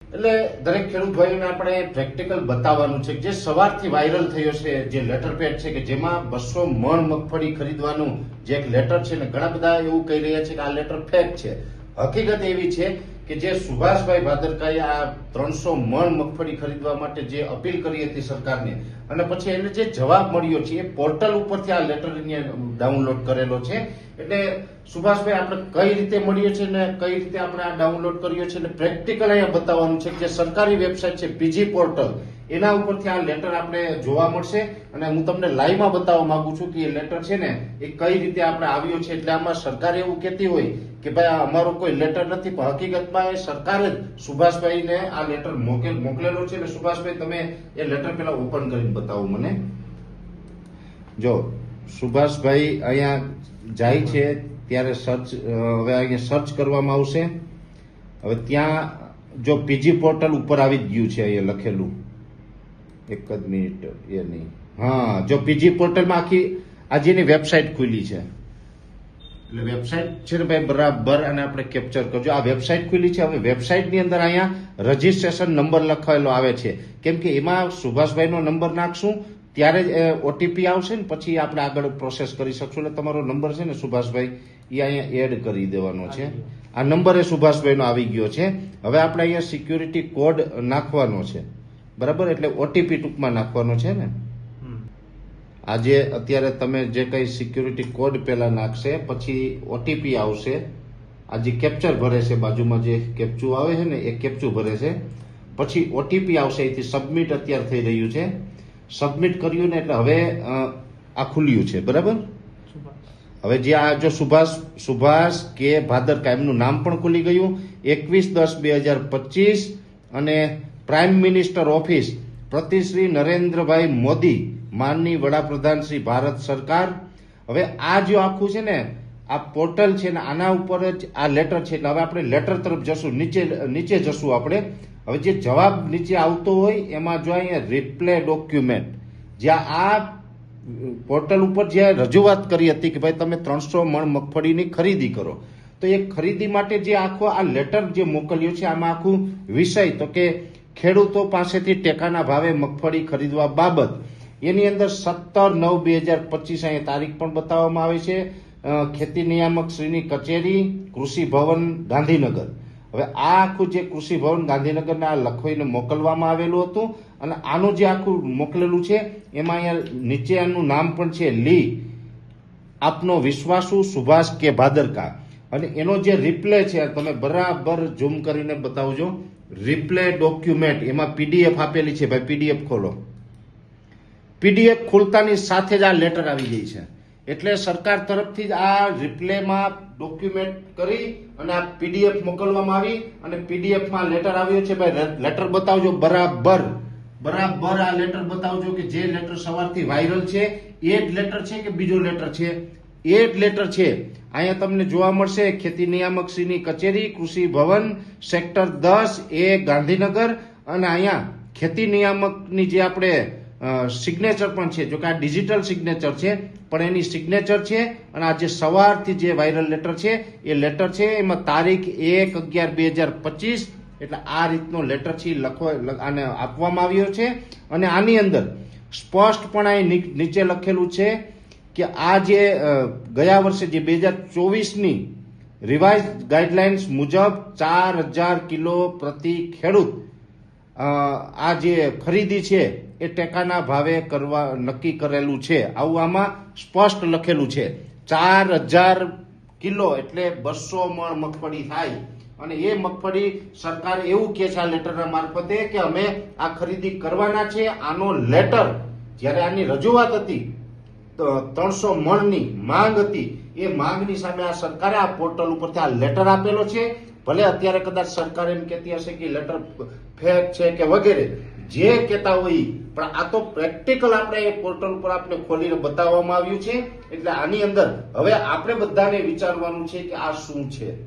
એટલે દરેક ખેડૂત ભાઈઓને આપણે પ્રેક્ટિકલ બતાવવાનું છે જે સવારથી વાયરલ થયો છે જે લેટર પેડ છે કે જેમાં 200 મણ મગફળી ખરીદવાનું જે એક લેટર છે ને ઘણા બધા એવું કહી રહ્યા છે કે આ લેટર ફેક છે. હકીકત એવી છે કે જે સુભાષભાઈ ભાદરકાએ આ 300 મણ મગફળી ખરીદવા માટે જે અપીલ કરી હતી સરકારને અને પછી એને જે જવાબ મળ્યો છે એ પોર્ટલ ઉપરથી આ લેટર ડાઉનલોડ કરેલો છે. એટલે સુભાષભાઈ આપણે કઈ રીતે મળ્યો છે ને કઈ રીતે આપણે આ ડાઉનલોડ કર્યો છે અને પ્રેક્ટિકલ અહીંયા બતાવવાનું છે કે જે સરકારી વેબસાઇટ છે પીજી પોર્ટલ એના ઉપરથી આ લેટર આપણે જોવા મળશે અને હું તમને લાઈવમાં બતાવવા માંગુ છું કે એ લેટર છે ને એ કઈ રીતે આપણે આવ્યો છે. એટલે આમાં સરકાર એવું કહેતી હોય કે ભાઈ આ અમારો કોઈ લેટર નથી, પણ હકીકતમાં એ સરકારે જ સુભાષભાઈને આ લેટર મોકલેલો છે. એટલે સુભાષભાઈ તમે એ લેટર પેલા ઓપન કરીને બતાવો મને. જો સુભાષભાઈ અહીંયા જાય છે ત્યારે હવે અહીંયા સર્ચ કરવામાં આવશે. હવે ત્યાં જો પીજી પોર્ટલ ઉપર આવી જ ગયું છે અહીંયા લખેલું. એક જ મિનિટ, એ નહીં, હા, જો પીજી પોર્ટલમાં આખી આજની વેબસાઇટ ખુલી છે. એટલે વેબસાઇટ છે ને ભાઈ બરાબર, અને આપણે કેપ્ચર કરજો. આ વેબસાઇટ ખુલી છે. હવે વેબસાઇટની અંદર અહીંયા રજીસ્ટ્રેશન નંબર લખાયેલો આવે છે, કેમ કે એમાં સુભાષભાઈનો નંબર નાખશું ત્યારે જ ઓટીપી આવશે ને પછી આપણે આગળ પ્રોસેસ કરી શકશું. એટલે તમારો નંબર છે ને સુભાષભાઈ એ અહીંયા એડ કરી દેવાનો છે. આ નંબર એ સુભાષભાઈનો આવી ગયો છે. હવે આપણે અહીંયા સિક્યુરિટી કોડ નાખવાનો છે, બરાબર, એટલે ઓટીપી ટૂંકમાં નાખવાનો છે ને. આજે અત્યારે તમે જે કઈ સિક્યુરિટી કોડ પેલા નાખશે, પછી ઓટીપી આવશે. આ જે કેપ્ચર ભરે છે, બાજુમાં જે કેપ્ચું આવે છે ને એ કેપ્ચું ભરે છે, પછી ઓટીપી આવશે. અહીંથી સબમિટ અત્યારે થઈ રહ્યું છે. સબમિટ કર્યું ને એટલે હવે આ ખુલ્યું છે, બરાબર. હવે જે આ જો સુભાષ કે ભાદરકા એમનું નામ પણ ખુલી ગયું. 21/10/2025 અને પ્રાઇમ મિનિસ્ટર ઓફિસ પ્રતિ શ્રી નરેન્દ્રભાઈ મોદી, માનની વડાપ્રધાન શ્રી ભારત સરકાર. હવે આ જો આખું છે ને આ પોર્ટલ છે ને આના ઉપર જ આ લેટર છે. એટલે હવે આપણે લેટર તરફ જશું, નીચે જશું આપણે. હવે જે જવાબ નીચે આવતો હોય એમાં જો અહીંયા રિપ્લે ડોક્યુમેન્ટ, જ્યાં આ પોર્ટલ ઉપર જે રજૂઆત કરી હતી કે ભાઈ તમે 300 મણ મગફળીની ખરીદી કરો, તો એ ખરીદી માટે જે આખો આ લેટર જે મોકલ્યો છે આમાં આખું વિષય તો કે ખેડૂતો પાસેથી ટેકાના ભાવે મગફળી ખરીદવા બાબત, એની અંદર 17/9/2025 અહીંયા તારીખ પણ બતાવવામાં આવે છે. ખેતી નિયામક શ્રીની કચેરી, કૃષિ ભવન, ગાંધીનગર. હવે આ આખું જે કૃષિ ભવન ગાંધીનગરને આ લખીને મોકલવામાં આવેલું હતું અને આનું જે આખું મોકલેલું છે એમાં અહીંયા નીચે આનું નામ પણ છે, લી આપનો વિશ્વાસુ સુભાષ કે ભાદરકા. અને એનો જે રિપ્લે છે તમે બરાબર ઝૂમ કરીને બતાવજો. રિપ્લે ડોક્યુમેન્ટ એમાં પીડીએફ આપેલી છે, ભાઈ પીડીએફ ખોલો. પીડીએફ ખોલતાની સાથે જ આ લેટર આવી ગઈ છે. એટલે સરકાર તરફથી જ આ રિપ્લેમાં ડોક્યુમેન્ટ કરી અને આ પીડીએફ મોકલવામાં આવી અને પીડીએફમાં લેટર આવ્યો છે. ભાઈ લેટર બતાવજો, બરાબર આ લેટર બતાવજો કે જે લેટર સવારથી વાયરલ છે એ જ લેટર છે કે બીજો લેટર છે? એ જ લેટર છે. અહીંયા તમને જોવા મળશે ખેતી નિયામક શ્રીની કચેરી, કૃષિ ભવન, સેક્ટર 10A, ગાંધીનગર. અને અહીંયા ખેતી નિયામકની જે આપણે સિગ્નેચર પણ છે, જો કે આ ડિજિટલ સિગ્નેચર છે પણ એની સિગ્નેચર છે. અને આ જે સવારથી જે વાયરલ લેટર છે એ લેટર છે, એમાં તારીખ 1/11/2025. એટલે આ રીતનો લેટર છે આને આપવામાં આવ્યો છે. અને આની અંદર સ્પષ્ટપણે નીચે લખેલું છે કે આ જે ગયા વર્ષે જે 2024ની રિવાઇઝ ગાઈડલાઇન્સ મુજબ 4000 કિલો પ્રતિ ખેડૂત આ જે ખરીદી છે એ ટેકાના ભાવે કરવા નક્કી કરેલું છે. આવું આમાં સ્પષ્ટ લખેલું છે. 4000 કિલો એટલે 200 મણ મગફળી થાય. અને એ મગફળી સરકાર એવું કે છે આ લેટરના મારફતે કે અમે આ ખરીદી કરવાના છે. આનો લેટર જ્યારે આની રજૂઆત હતી 300 મણની માંગ હતી, એ માંગની સામે આ સરકારે આ પોર્ટલ ઉપરથી આ લેટર આપેલો છે. ભલે અત્યારે કદાચ સરકાર એમ કહેતી હશે કે લેટર ફેક છે કે વગેરે, જે કહેતા હોય, પણ આ તો પ્રેક્ટિકલ આપણે એ પોર્ટલ ઉપર આપણે ખોલીને બતાવવામાં આવ્યું છે. એટલે આની અંદર હવે આપણે બધાને વિચારવાનું છે કે આ શું છે.